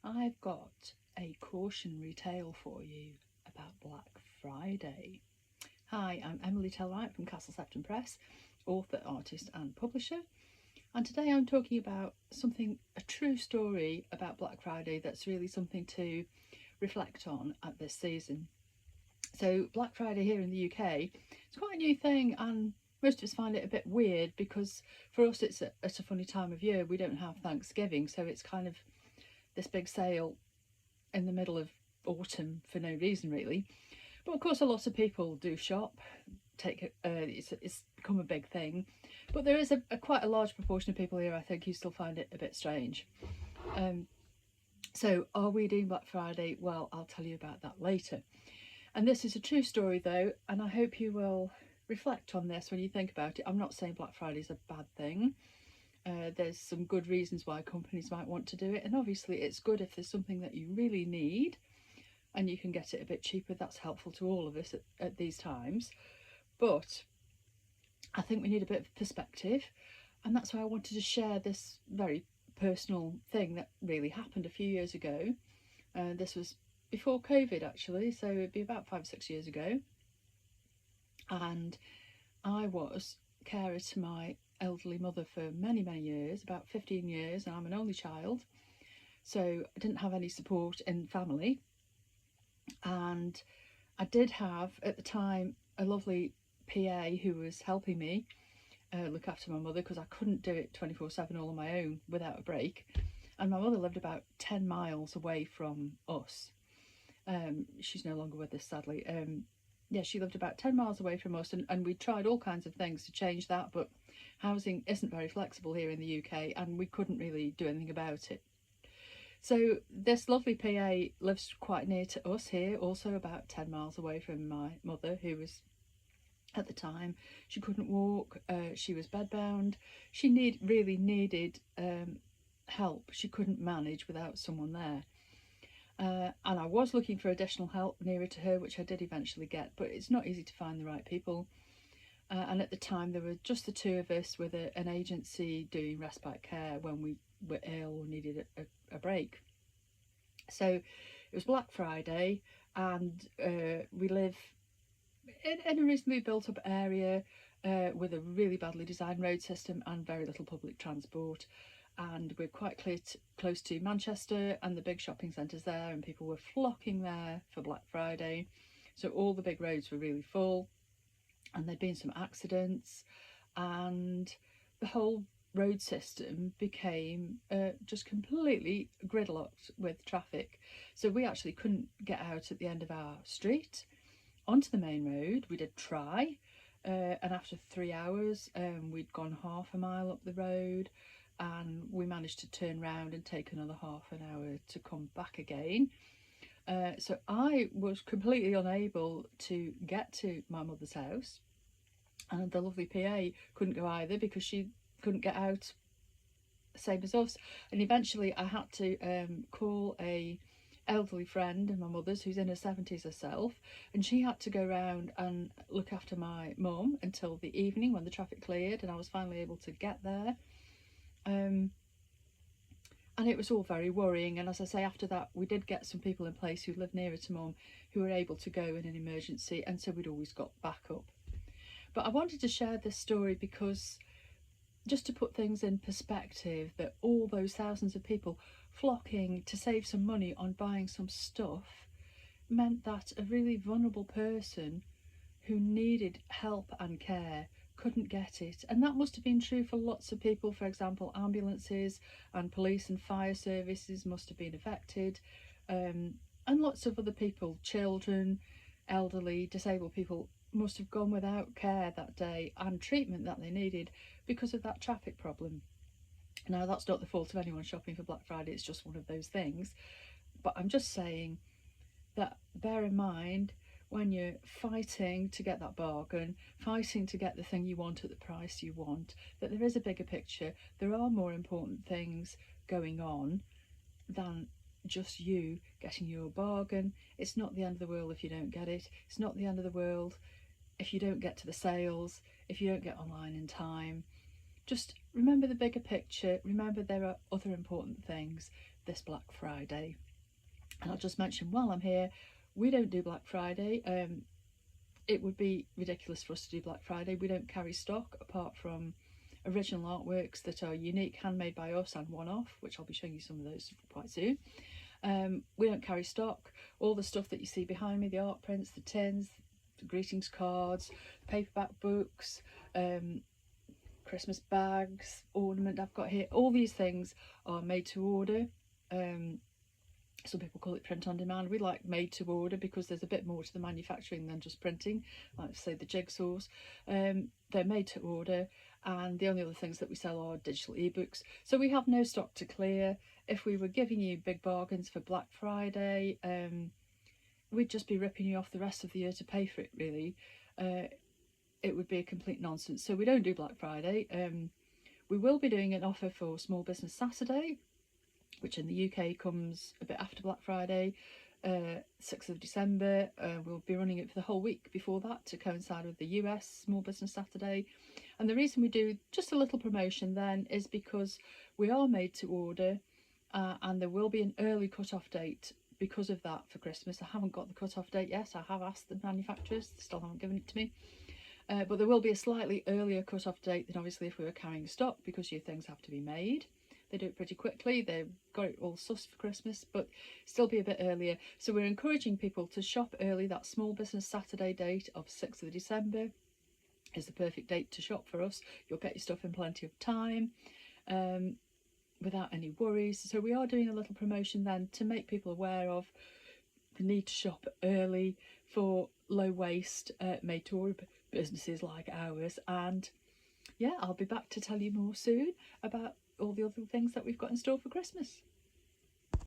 I've got a cautionary tale for you about Black Friday. Hi, I'm Emily Tellwright from Castle Sefton Press, author, artist, and publisher. And today I'm talking about a true story about Black Friday that's really something to reflect on at this season. So, Black Friday here in the UK, it's quite a new thing, and most of us find it a bit weird because for us it's at a funny time of year. We don't have Thanksgiving, so it's kind of this big sale in the middle of autumn for no reason really. But of course, a lot of people do shop. It's become a big thing, but there is a quite a large proportion of people here, I think, who still find it a bit strange. Um, so, are we doing Black Friday? Well, I'll tell you about that later. And this is a true story, though, and I hope you will reflect on this when you think about it. I'm not saying Black Friday is a bad thing. There's some good reasons why companies might want to do it, and obviously, it's good if there's something that you really need and you can get it a bit cheaper. That's helpful to all of us at these times. But I think we need a bit of perspective, and that's why I wanted to share this very personal thing that really happened a few years ago. This was before COVID, actually, so it'd be about 5 or 6 years ago. And I was carer to my elderly mother for many, many years, about 15 years, and I'm an only child. So I didn't have any support in family. And I did have at the time a lovely PA who was helping me look after my mother because I couldn't do it 24/7 all on my own without a break. And my mother lived about 10 miles away from us. She's no longer with us, sadly. Yeah, she lived about 10 miles away from us, and we tried all kinds of things to change that, but housing isn't very flexible here in the UK, and we couldn't really do anything about it. So this lovely PA lives quite near to us here, also about 10 miles away from my mother, who was at the time, she couldn't walk, she was bedbound, she really needed help. She couldn't manage without someone there. And I was looking for additional help nearer to her, which I did eventually get, but it's not easy to find the right people. And at the time, there were just the two of us with an agency doing respite care when we were ill or needed a break. So it was Black Friday, and we live in a reasonably built up area with a really badly designed road system and very little public transport. And we're quite close to Manchester and the big shopping centres there, and people were flocking there for Black Friday. So all the big roads were really full, and there'd been some accidents, and the whole road system became just completely gridlocked with traffic. So we actually couldn't get out at the end of our street onto the main road. We did try, and after 3 hours, we'd gone half a mile up the road, and we managed to turn round and take another half an hour to come back again. So I was completely unable to get to my mother's house, and the lovely PA couldn't go either because she couldn't get out, same as us. And eventually, I had to call a elderly friend of my mother's who's in her 70s herself, and she had to go round and look after my mum until the evening when the traffic cleared, and I was finally able to get there. And it was all very worrying, and as I say, after that we did get some people in place who lived nearer to mum who were able to go in an emergency, and so we'd always got backup. But I wanted to share this story because, just to put things in perspective, that all those thousands of people flocking to save some money on buying some stuff meant that a really vulnerable person who needed help and care couldn't get it. And that must have been true for lots of people. For example, ambulances and police and fire services must have been affected, and lots of other people, children, elderly, disabled people, must have gone without care that day and treatment that they needed because of that traffic problem. Now, that's not the fault of anyone shopping for Black Friday, it's just one of those things. But I'm just saying that bear in mind when you're fighting to get that bargain, fighting to get the thing you want at the price you want, that there is a bigger picture. There are more important things going on than just you getting your bargain. It's not the end of the world if you don't get it. It's not the end of the world if you don't get to the sales, if you don't get online in time. Just remember the bigger picture. Remember there are other important things this Black Friday. And I'll just mention while I'm here, we don't do Black Friday. It would be ridiculous for us to do Black Friday. We don't carry stock apart from original artworks that are unique, handmade by us and one-off, which I'll be showing you some of those quite soon. We don't carry stock. All the stuff that you see behind me, the art prints, the tins, the greetings cards, paperback books, Christmas bags, ornament I've got here, all these things are made to order. Some people call it print on demand. We like made to order because there's a bit more to the manufacturing than just printing, like say the jigsaws. They're made to order, and the only other things that we sell are digital ebooks. So we have no stock to clear. If we were giving you big bargains for Black Friday, we'd just be ripping you off the rest of the year to pay for it, really. It would be a complete nonsense. So we don't do Black Friday. We will be doing an offer for Small Business Saturday, which in the UK comes a bit after Black Friday, 6th of December. We'll be running it for the whole week before that to coincide with the US Small Business Saturday. And the reason we do just a little promotion then is because we are made to order, and there will be an early cut-off date because of that for Christmas. I haven't got the cut-off date yet. I have asked the manufacturers, they still haven't given it to me. But there will be a slightly earlier cut-off date than obviously if we were carrying stock, because your things have to be made. They do it pretty quickly. They've got it all sussed for Christmas, but still be a bit earlier. So we're encouraging people to shop early. That Small Business Saturday date of 6th of December is the perfect date to shop for us. You'll get your stuff in plenty of time, without any worries. So we are doing a little promotion then to make people aware of the need to shop early for low waste, made to order businesses like ours. And yeah, I'll be back to tell you more soon about all the other things that we've got in store for Christmas.